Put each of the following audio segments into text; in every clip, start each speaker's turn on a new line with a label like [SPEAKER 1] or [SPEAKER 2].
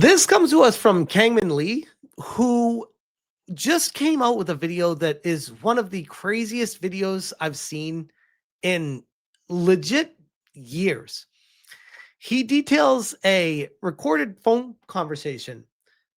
[SPEAKER 1] This comes to us from Kangmin Lee, who just came out with a video that is one of the craziest videos I've seen in legit years. He details a recorded phone conversation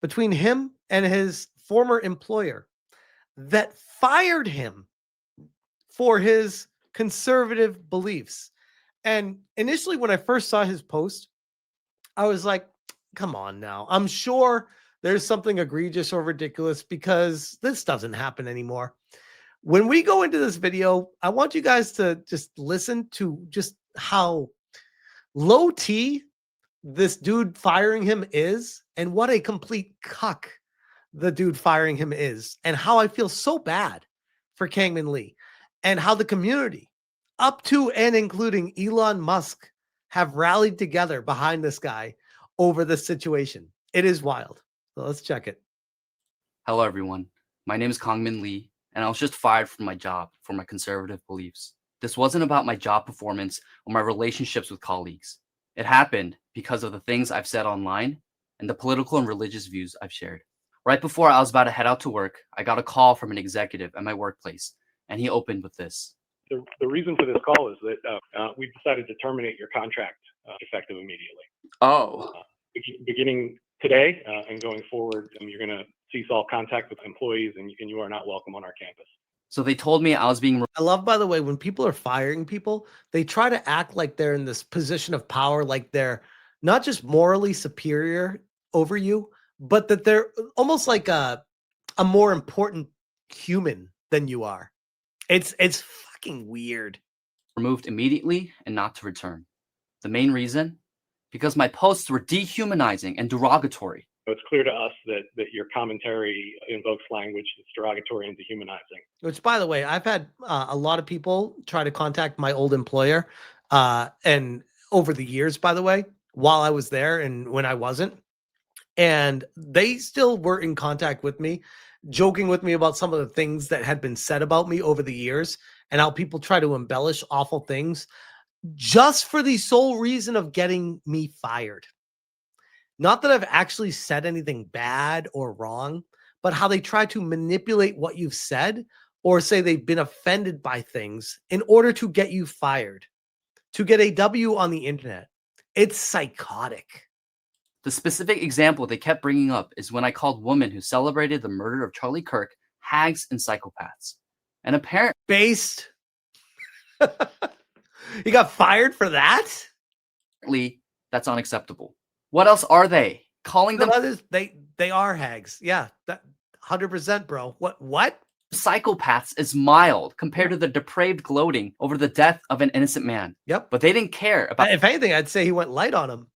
[SPEAKER 1] between him and his former employer that fired him for his conservative beliefs. And initially, when I first saw his post, I was like, come on now. I'm sure there's something egregious or ridiculous because this doesn't happen anymore. When we go into this video, I want you guys to just listen to just how low T this dude firing him is and what a complete cuck the dude firing him is, and how I feel so bad for Kangmin Lee and how the community, up to and including Elon Musk, have rallied together behind this guy over this situation. It is wild. So let's check it.
[SPEAKER 2] Hello, everyone. My name is Kangmin Lee, and I was just fired from my job for my conservative beliefs. This wasn't about my job performance or my relationships with colleagues. It happened because of the things I've said online and the political and religious views I've shared. Right before I was about to head out to work, I got a call from an executive at my workplace, and he opened with this.
[SPEAKER 3] The reason for this call is that we've decided to terminate your contract effective immediately.
[SPEAKER 2] Oh.
[SPEAKER 3] Beginning today and going forward, you're going to cease all contact with employees, and you are not welcome on our campus.
[SPEAKER 2] So they told me I was being...
[SPEAKER 1] I love, by the way, when people are firing people, they try to act like they're in this position of power, like they're not just morally superior over you, but that they're almost like a more important human than you are. It's fucking weird.
[SPEAKER 2] Removed immediately and not to return. The main reason? Because my posts were dehumanizing and derogatory.
[SPEAKER 3] So it's clear to us that your commentary invokes language that's derogatory and dehumanizing.
[SPEAKER 1] Which, by the way, I've had a lot of people try to contact my old employer, and over the years, by the way, while I was there and when I wasn't, and they still were in contact with me, joking with me about some of the things that had been said about me over the years and how people try to embellish awful things just for the sole reason of getting me fired. Not that I've actually said anything bad or wrong, but how they try to manipulate what you've said or say they've been offended by things in order to get you fired, to get a W on the internet. It's psychotic.
[SPEAKER 2] The specific example they kept bringing up is when I called women who celebrated the murder of Charlie Kirk hags and psychopaths. And apparently...
[SPEAKER 1] Based. You got fired for that?
[SPEAKER 2] That's unacceptable. What else are they? Calling them...
[SPEAKER 1] They are hags. Yeah, that 100%, bro. What?
[SPEAKER 2] Psychopaths is mild compared to the depraved gloating over the death of an innocent man.
[SPEAKER 1] Yep.
[SPEAKER 2] But they didn't care about...
[SPEAKER 1] If anything, I'd say he went light on him.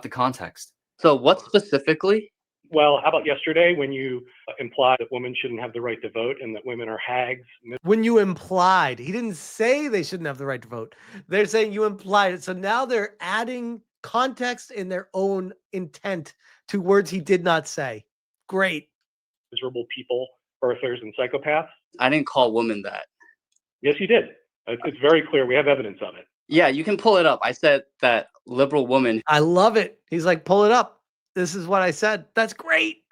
[SPEAKER 2] The context. So what specifically?
[SPEAKER 3] Well, how about yesterday when you implied that women shouldn't have the right to vote and that women are hags?
[SPEAKER 1] When you implied, he didn't say they shouldn't have the right to vote. They're saying you implied it. So now they're adding context in their own intent to words he did not say. Great.
[SPEAKER 3] Miserable people, birthers, and psychopaths.
[SPEAKER 2] I didn't call women that.
[SPEAKER 3] Yes, you did. It's very clear. We have evidence of it.
[SPEAKER 2] Yeah, you can pull it up. I said that liberal woman.
[SPEAKER 1] I love it. He's like, pull it up. This is what I said. That's great.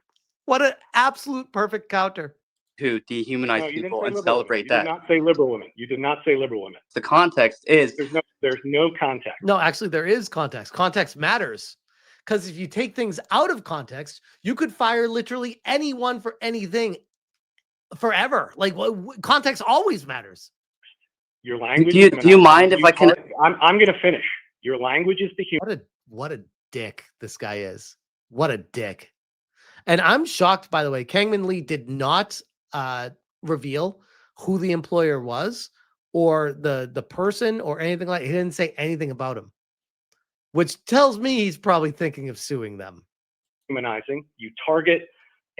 [SPEAKER 1] What an absolute perfect counter.
[SPEAKER 2] Who dehumanize people and celebrate that.
[SPEAKER 3] You did not say liberal women. You did not say liberal women.
[SPEAKER 2] The context is...
[SPEAKER 3] There's no context.
[SPEAKER 1] No, actually, there is context. Context matters. Because if you take things out of context, you could fire literally anyone for anything forever. Like, context always matters.
[SPEAKER 3] Your language.
[SPEAKER 2] Do you mind if I can?
[SPEAKER 3] I'm going to finish. Your language is the
[SPEAKER 1] What a dick this guy is. What a dick. And I'm shocked, by the way. Kangmin Lee did not reveal who the employer was or the person or anything like. He didn't say anything about him, which tells me he's probably thinking of suing them.
[SPEAKER 3] Humanizing. You target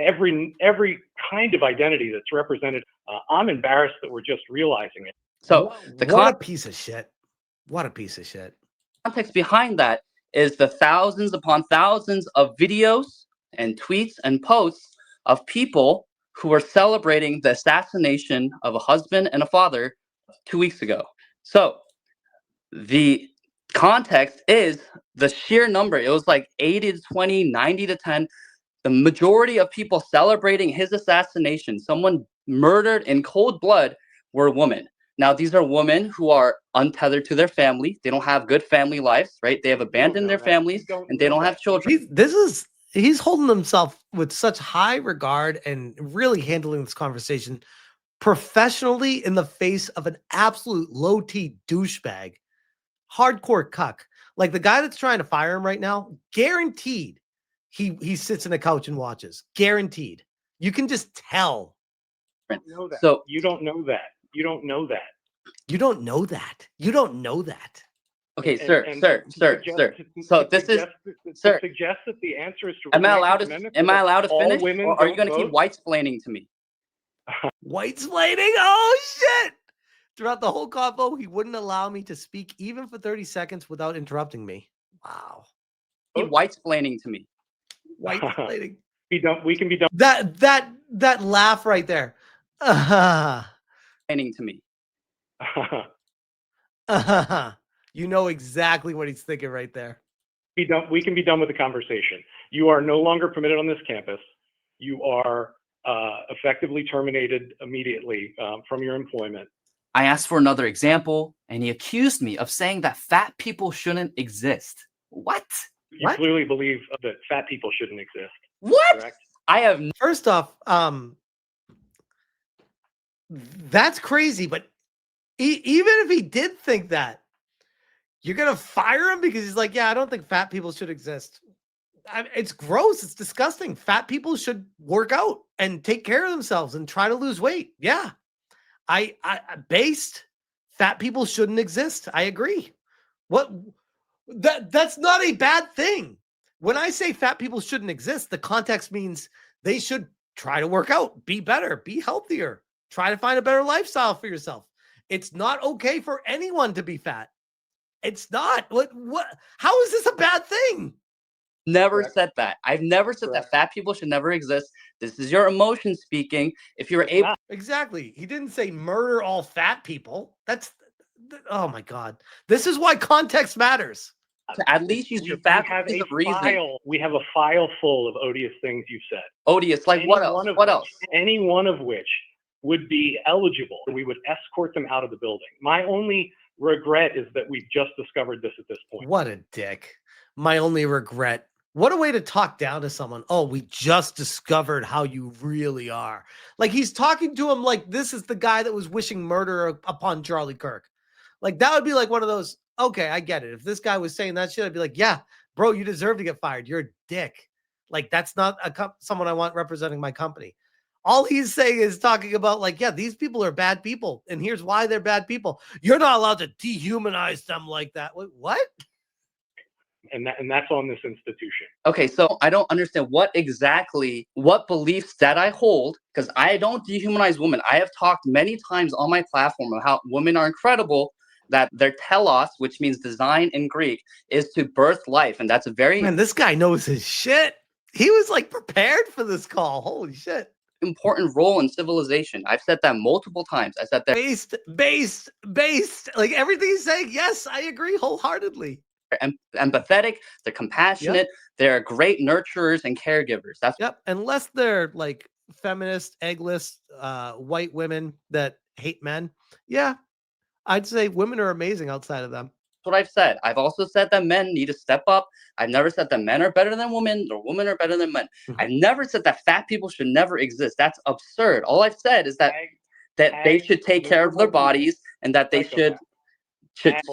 [SPEAKER 3] every kind of identity that's represented. I'm embarrassed that we're just realizing it.
[SPEAKER 1] So what a piece of shit. What a piece of shit.
[SPEAKER 2] Context behind that is the thousands upon thousands of videos and tweets and posts of people who were celebrating the assassination of a husband and a father 2 weeks ago. So the Context is the sheer number. It was like 80 to 20, 90 to 10. The majority of people celebrating his assassination, someone murdered in cold blood, were women. Now, these are women who are untethered to their family. They don't have good family lives, right? They have abandoned their families and they don't have children.
[SPEAKER 1] He's holding himself with such high regard and really handling this conversation professionally in the face of an absolute low-T douchebag, hardcore cuck. Like the guy that's trying to fire him right now, guaranteed he sits in a couch and watches. Guaranteed. You can just tell.
[SPEAKER 3] Know that.
[SPEAKER 2] So
[SPEAKER 3] You don't know that. You don't know that.
[SPEAKER 1] You don't know that. You don't know that.
[SPEAKER 2] okay,
[SPEAKER 3] And-
[SPEAKER 2] sir.
[SPEAKER 3] and
[SPEAKER 2] So
[SPEAKER 3] to
[SPEAKER 2] this is,
[SPEAKER 3] sir,
[SPEAKER 2] sir.
[SPEAKER 3] suggest that the answer is to
[SPEAKER 2] Am I
[SPEAKER 3] reject
[SPEAKER 2] allowed
[SPEAKER 3] the
[SPEAKER 2] to?
[SPEAKER 3] amendment
[SPEAKER 2] Am
[SPEAKER 3] so
[SPEAKER 2] I
[SPEAKER 3] that
[SPEAKER 2] allowed to
[SPEAKER 3] all
[SPEAKER 2] finish,
[SPEAKER 3] women
[SPEAKER 2] or are you
[SPEAKER 3] don't
[SPEAKER 2] going to keep
[SPEAKER 3] vote?
[SPEAKER 2] white-splaining to me?
[SPEAKER 1] White-splaining? Oh, shit. Throughout the whole convo, he wouldn't allow me to speak even for 30 seconds without interrupting me. Wow.
[SPEAKER 2] Keep white-splaining to me.
[SPEAKER 1] White-splaining.
[SPEAKER 3] We can be done.
[SPEAKER 1] That laugh right there.
[SPEAKER 2] Explaining to me.
[SPEAKER 1] You know exactly what he's thinking right there.
[SPEAKER 3] We can be done with the conversation. You are no longer permitted on this campus. You are effectively terminated immediately from your employment.
[SPEAKER 2] I asked for another example, and he accused me of saying that fat people shouldn't exist. What?
[SPEAKER 3] You clearly believe that fat people shouldn't exist.
[SPEAKER 2] What?
[SPEAKER 3] Correct?
[SPEAKER 2] I have
[SPEAKER 1] First off, that's crazy. But even if he did think that, you're gonna fire him because he's like, yeah, I don't think fat people should exist. It's gross. It's disgusting. Fat people should work out and take care of themselves and try to lose weight. Yeah, I based fat people shouldn't exist. I agree. That's not a bad thing. When I say fat people shouldn't exist, the context means they should try to work out, be better, be healthier, try to find a better lifestyle for yourself. It's not okay for anyone to be fat. It's not. What? How is this a bad thing?
[SPEAKER 2] never
[SPEAKER 3] Correct.
[SPEAKER 2] said that. I've never said
[SPEAKER 3] Correct.
[SPEAKER 2] that fat people should never exist. This is your emotion speaking. If you're able,
[SPEAKER 1] Exactly. He didn't say murder all fat people. Oh my God. This is why context matters.
[SPEAKER 2] to at least use your
[SPEAKER 3] We
[SPEAKER 2] fat
[SPEAKER 3] have
[SPEAKER 2] piece
[SPEAKER 3] a
[SPEAKER 2] of reason.
[SPEAKER 3] file. We have a file full of odious things you've said.
[SPEAKER 2] Odious. Like what
[SPEAKER 3] Any
[SPEAKER 2] else?
[SPEAKER 3] one of
[SPEAKER 2] What
[SPEAKER 3] which-
[SPEAKER 2] else?
[SPEAKER 3] Any one of which would be eligible. We would escort them out of the building. My only regret is that we've just discovered this at this point.
[SPEAKER 1] What a dick. My only regret. What a way to talk down to someone. Oh, we just discovered how you really are. Like he's talking to him like this is the guy that was wishing murder upon Charlie Kirk. Like that would be like one of those, okay, I get it. If this guy was saying that shit, I'd be like, yeah, bro, you deserve to get fired. You're a dick. Like that's not someone I want representing my company. All he's saying is talking about like, yeah, these people are bad people. And here's why they're bad people. You're not allowed to dehumanize them like that. Wait, what?
[SPEAKER 3] And that's on this institution.
[SPEAKER 2] Okay, so I don't understand what beliefs that I hold, because I don't dehumanize women. I have talked many times on my platform of how women are incredible, that their telos, which means design in Greek, is to birth life. And that's a very
[SPEAKER 1] Man, this guy knows his shit. He was like prepared for this call. Holy shit.
[SPEAKER 2] important role in civilization. I've said that multiple times. I said that
[SPEAKER 1] Based. Like everything he's saying, yes, I agree wholeheartedly.
[SPEAKER 2] they're empathetic, they're compassionate, they're great nurturers and caregivers. That's
[SPEAKER 1] Yep. Unless they're like feminist, eggless, white women that hate men. Yeah. I'd say women are amazing outside of them.
[SPEAKER 2] what I've said. I've also said that men need to step up. I've never said that men are better than women or women are better than men. I've never said that fat people should never exist. That's absurd. All I've said is that they should take care of their bodies and that they should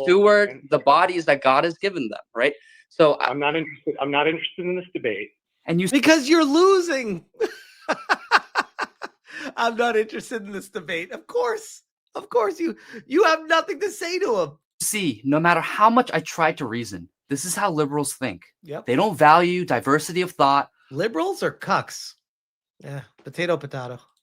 [SPEAKER 2] steward the bodies that God has given them, right? So
[SPEAKER 3] I'm not interested. I'm not interested in this debate.
[SPEAKER 2] and you
[SPEAKER 1] Because you're losing. I'm not interested in this debate. Of course. You have nothing to say to him.
[SPEAKER 2] see, no matter how much I try to reason, this is how liberals think.
[SPEAKER 1] Yep.
[SPEAKER 2] They don't value diversity of thought
[SPEAKER 1] Liberals or cucks? Yeah. Potato.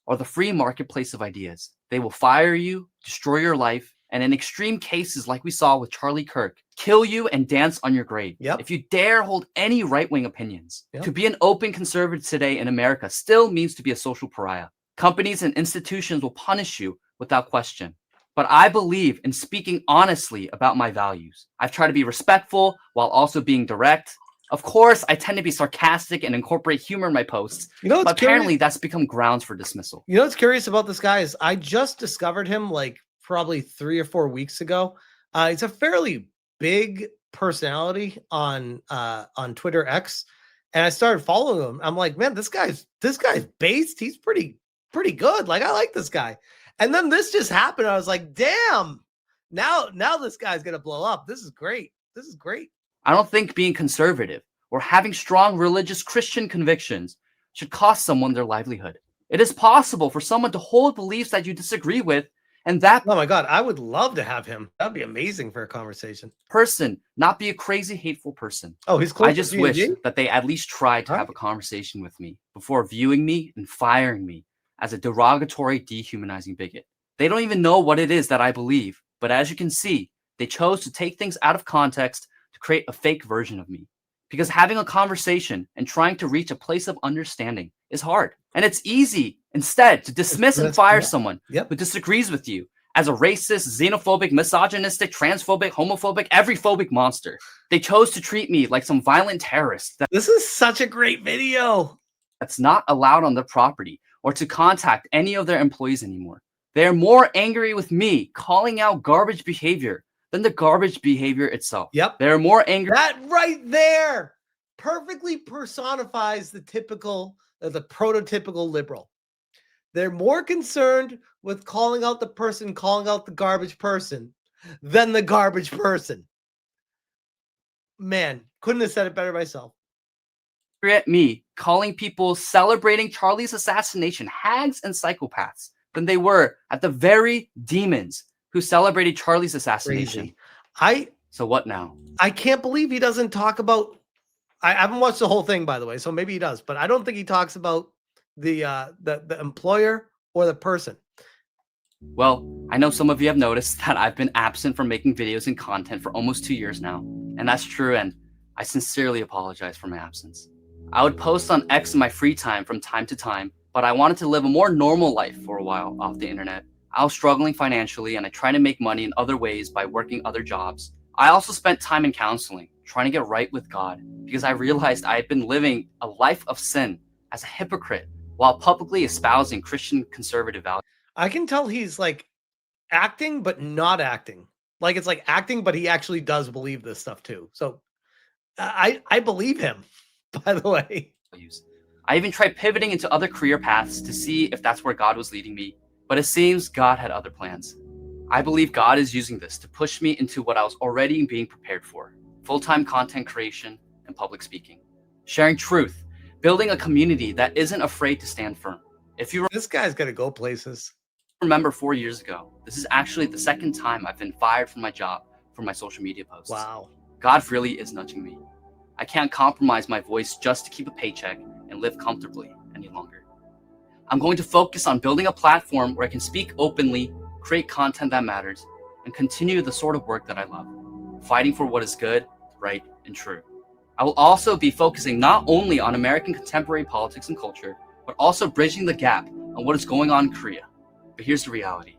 [SPEAKER 2] or the free marketplace of ideas. They will fire you, destroy your life, and in extreme cases, like we saw with Charlie Kirk, kill you and dance on your grave.
[SPEAKER 1] Yep.
[SPEAKER 2] If you dare hold any right-wing opinions.
[SPEAKER 1] Yep.
[SPEAKER 2] To be an open conservative today in America still means to be a social pariah. Companies and institutions will punish you without question. but I believe in speaking honestly about my values. I've tried to be respectful while also being direct. Of course, I tend to be sarcastic and incorporate humor in my posts,
[SPEAKER 1] You know what's
[SPEAKER 2] but apparently
[SPEAKER 1] curious?
[SPEAKER 2] that's become grounds for dismissal.
[SPEAKER 1] You know what's curious about this guy is I just discovered him like probably 3 or 4 weeks ago. He's a fairly big personality on Twitter X, and I started following him. I'm like, man, this guy's based. He's pretty good. Like, I like this guy. And then this just happened. I was like, damn. Now this guy's gonna blow up. This is great. This is great.
[SPEAKER 2] I don't think being conservative or having strong religious Christian convictions should cost someone their livelihood. It is possible for someone to hold beliefs that you disagree with, and that
[SPEAKER 1] Oh my god, I would love to have him. That'd be amazing for a conversation.
[SPEAKER 2] person not be a crazy, hateful person.
[SPEAKER 1] Oh, he's close
[SPEAKER 2] I
[SPEAKER 1] to
[SPEAKER 2] just wish
[SPEAKER 1] G&G?
[SPEAKER 2] that they at least tried to have a conversation with me before viewing me and firing me as a derogatory, dehumanizing bigot. They don't even know what it is that I believe, but as you can see, they chose to take things out of context to create a fake version of me. Because having a conversation and trying to reach a place of understanding is hard. And it's easy instead to dismiss and fire someone who disagrees with you as a racist, xenophobic, misogynistic, transphobic, homophobic, everyphobic monster. They chose to treat me like some violent terrorist
[SPEAKER 1] This is such a great video.
[SPEAKER 2] that's not allowed on their property or to contact any of their employees anymore. They're more angry with me calling out garbage behavior than the garbage behavior itself.
[SPEAKER 1] Yep.
[SPEAKER 2] They're more angry.
[SPEAKER 1] That right there perfectly personifies the prototypical liberal. They're more concerned with calling out the person, calling out the garbage person than the garbage person. Man, couldn't have said it better myself.
[SPEAKER 2] At me calling people celebrating Charlie's assassination hags and psychopaths than they were at the very demons who celebrated Charlie's assassination.
[SPEAKER 1] Crazy.
[SPEAKER 2] So what now?
[SPEAKER 1] I can't believe he doesn't talk about. I haven't watched the whole thing, by the way, so maybe he does, but I don't think he talks about the employer or the person.
[SPEAKER 2] Well, I know some of you have noticed that I've been absent from making videos and content for almost 2 years now, and that's true, and I sincerely apologize for my absence. I would post on X in my free time from time to time, but I wanted to live a more normal life for a while off the internet. I was struggling financially, and I tried to make money in other ways by working other jobs. I also spent time in counseling, trying to get right with God, because I realized I had been living a life of sin as a hypocrite while publicly espousing Christian conservative values.
[SPEAKER 1] I can tell he's like acting, but not acting. Like it's like acting, but he actually does believe this stuff too. So I believe him, by the way.
[SPEAKER 2] I even tried pivoting into other career paths to see if that's where God was leading me, but it seems God had other plans. I believe God is using this to push me into what I was already being prepared for: full-time content creation and public speaking, sharing truth, building a community that isn't afraid to stand firm. If you
[SPEAKER 1] This guy's gonna go places.
[SPEAKER 2] remember 4 years ago, this is actually the second time I've been fired from my job for my social media posts.
[SPEAKER 1] Wow.
[SPEAKER 2] God really is nudging me. I can't compromise my voice just to keep a paycheck and live comfortably any longer. I'm going to focus on building a platform where I can speak openly, create content that matters, and continue the sort of work that I love, fighting for what is good, right, and true. I will also be focusing not only on American contemporary politics and culture, but also bridging the gap on what is going on in Korea. But here's the reality.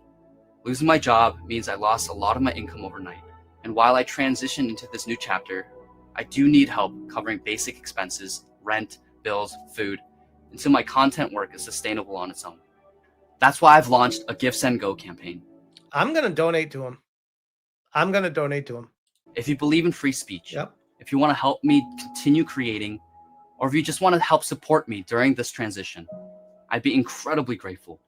[SPEAKER 2] Losing my job means I lost a lot of my income overnight. And while I transition into this new chapter, I do need help covering basic expenses, rent, bills, food, until my content work is sustainable on its own. That's why I've launched a Give, Send, Go campaign.
[SPEAKER 1] I'm gonna donate to him.
[SPEAKER 2] If you believe in free speech,
[SPEAKER 1] Yep.
[SPEAKER 2] if you want to help me continue creating, or if you just want to help support me during this transition, I'd be incredibly grateful.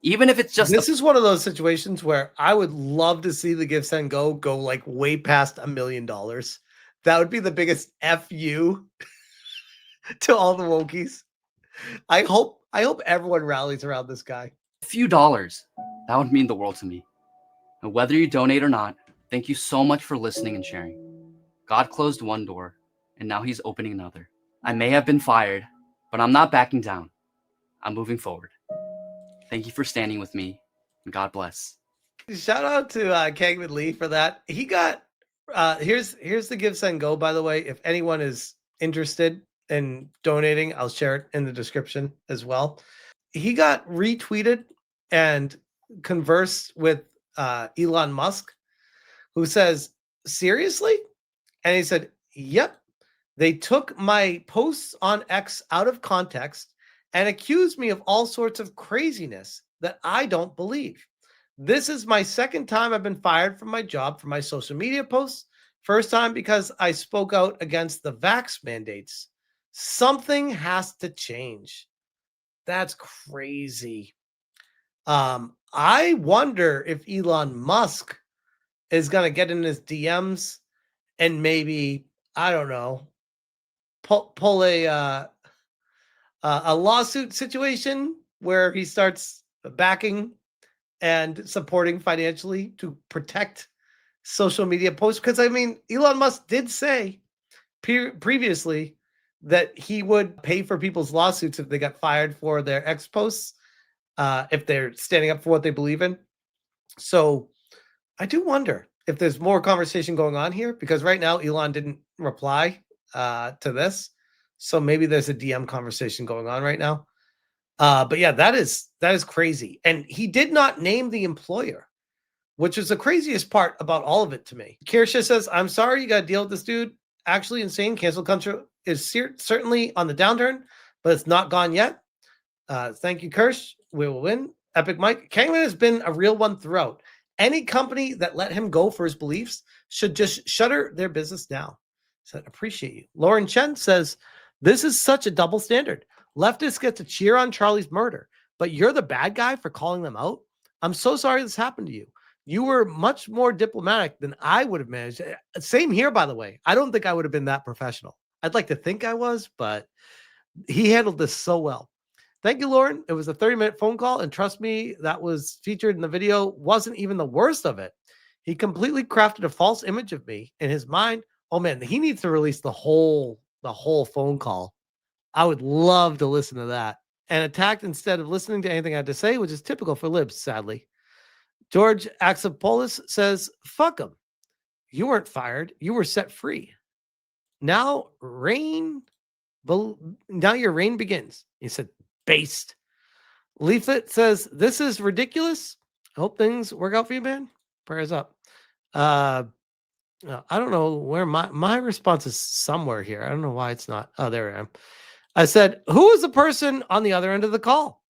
[SPEAKER 2] Even if it's just
[SPEAKER 1] This is one of those situations where I would love to see the Give, Send, Go like way past $1 million. That would be the biggest FU to all the Wokies. I hope everyone rallies around this guy.
[SPEAKER 2] a few dollars. That would mean the world to me. And whether you donate or not, thank you so much for listening and sharing. God closed one door, and now he's opening another. I may have been fired, but I'm not backing down. I'm moving forward. Thank you for standing with me, and God bless.
[SPEAKER 1] Shout out to Kangmin Lee for that. He got here's the Give, Send, Go, by the way. If anyone is interested in donating, I'll share it in the description as well. He got retweeted and conversed with Elon Musk, who says, seriously? And he said, yep. They took my posts on X out of context and accused me of all sorts of craziness that I don't believe. This is my second time I've been fired from my job for my social media posts. First time because I spoke out against the vax mandates. Something has to change. That's crazy. I wonder if Elon Musk is going to get in his DMs and maybe, I don't know, pull a lawsuit situation where he starts backing and supporting financially to protect social media posts. Because I mean, Elon Musk did say previously that he would pay for people's lawsuits if they got fired for their X posts, if they're standing up for what they believe in. So I do wonder if there's more conversation going on here, because right now Elon didn't reply to this. So maybe there's a DM conversation going on right now. But yeah, that is crazy. And he did not name the employer, which is the craziest part about all of it to me. Kirsha says, I'm sorry you got to deal with this dude. Actually insane. Cancel culture is certainly on the downturn, but it's not gone yet. Thank you, Kirsch. We will win. Epic Mike. Kangmin has been a real one throughout. Any company that let him go for his beliefs should just shutter their business now. So appreciate you. Lauren Chen says, this is such a double standard. Leftists get to cheer on Charlie's murder, but you're the bad guy for calling them out. I'm so sorry this happened to you. You were much more diplomatic than I would have managed. Same here, by the way. I don't think I would have been that professional. I'd like to think I was, but he handled this so well. Thank you, Lauren. It was a 30-minute phone call, and trust me, that was featured in the video wasn't even the worst of it. He completely crafted a false image of me in his mind. Oh man, he needs to release the whole phone call. I would love to listen to that. And attacked instead of listening to anything I had to say, which is typical for libs, sadly. George Axopolis says, fuck him. You weren't fired. You were set free. Now your reign begins. He said, based. Leaflet says, this is ridiculous. I hope things work out for you, man. Prayers up. I don't know where my response is somewhere here. I don't know why it's not. Oh, there I am. I said, who is the person on the other end of the call?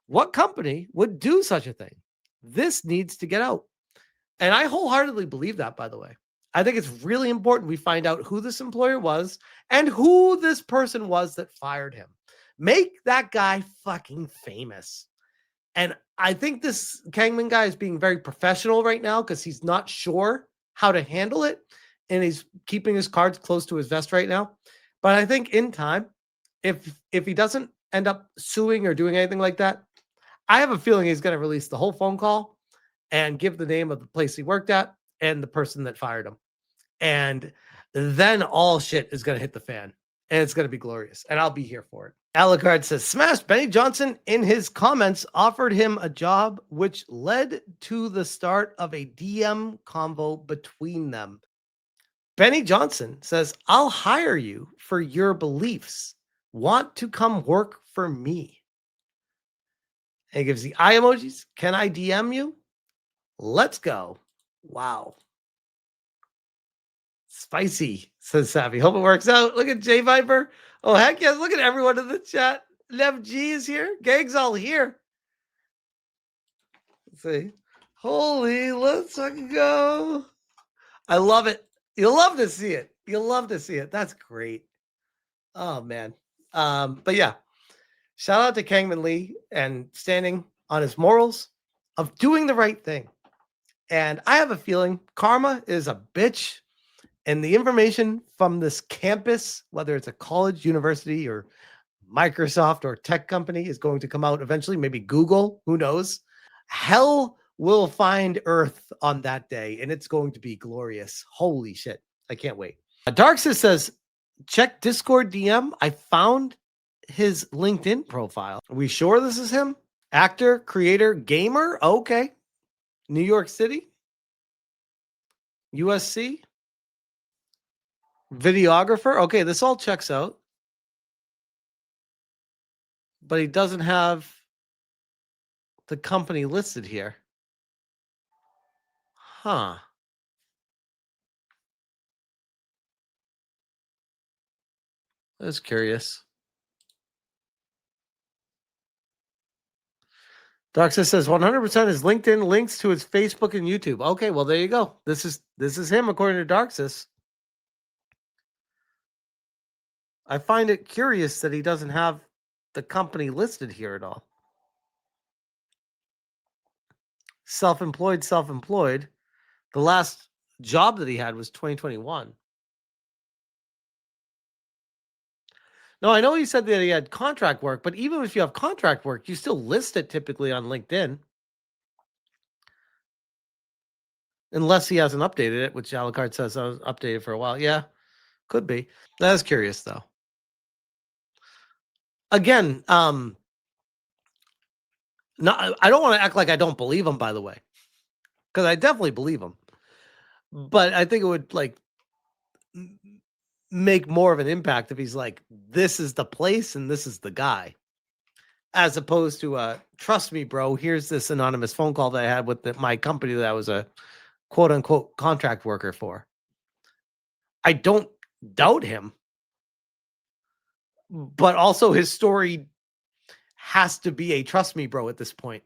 [SPEAKER 1] What company would do such a thing? This needs to get out. And I wholeheartedly believe that, by the way. I think it's really important we find out who this employer was and who this person was that fired him. Make that guy fucking famous. And I think this Kangmin guy is being very professional right now because he's not sure how to handle it. And he's keeping his cards close to his vest right now. But I think in time, if he doesn't end up suing or doing anything like that, I have a feeling he's going to release the whole phone call and give the name of the place he worked at and the person that fired him. And then all shit is going to hit the fan. And it's going to be glorious. And I'll be here for it. Alucard says, Smash Benny Johnson in his comments offered him a job, which led to the start of a DM convo between them. Benny Johnson says, I'll hire you for your beliefs. Want to come work for me? And he gives the eye emojis. Can I DM you? Let's go. Wow. Spicy, says Savvy. Hope it works out. Look at J Viper. Oh, heck yes. Look at everyone in the chat. Lev G is here. Gang's all here. Let's see. Holy, let's fucking go. I love it. You'll love to see it. You'll love to see it. That's great. Oh, man. But yeah, shout out to Kangmin Lee and standing on his morals of doing the right thing. And I have a feeling karma is a bitch. And the information from this campus, whether it's a college, university, or Microsoft or tech company, is going to come out eventually. Maybe Google, who knows? Hell will find Earth on that day, and it's going to be glorious. Holy shit. I can't wait. Darksis says, check Discord DM. I found his LinkedIn profile. Are we sure this is him? Actor, creator, gamer? Okay. New York City? USC? Videographer? Okay, this all checks out. But he doesn't have the company listed here. Huh. That's curious. Doxa says 100% is LinkedIn links to his Facebook and YouTube. Okay, well there you go. This is him according to Darksis. I find it curious that he doesn't have the company listed here at all. Self-employed. The last job that he had was 2021. No, I know he said that he had contract work, but even if you have contract work, you still list it typically on LinkedIn. Unless he hasn't updated it, which Alucard says I was updated for a while. Yeah, could be. That's curious though. Again, no, I don't want to act like I don't believe him, by the way, because I definitely believe him. But I think it would like make more of an impact if he's like, this is the place and this is the guy, as opposed to trust me, bro, here's this anonymous phone call that I had with my company that I was a quote unquote contract worker for. I don't doubt him, but also his story has to be a trust me, bro, at this point.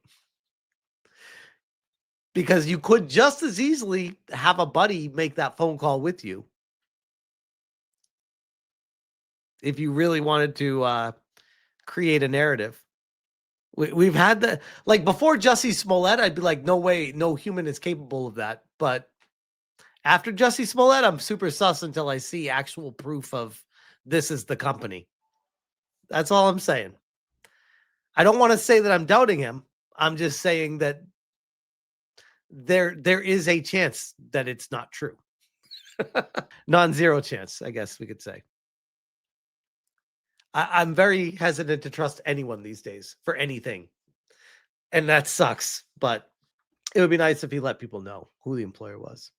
[SPEAKER 1] Because you could just as easily have a buddy make that phone call with you if you really wanted to create a narrative. We've had the, like before Jussie Smollett, I'd be like, no way, no human is capable of that. But after Jussie Smollett, I'm super sus until I see actual proof of this is the company. That's all I'm saying. I don't want to say that I'm doubting him. I'm just saying that there is a chance that it's not true. Non-zero chance, I guess we could say. I'm very hesitant to trust anyone these days for anything. And that sucks, but it would be nice if he let people know who the employer was.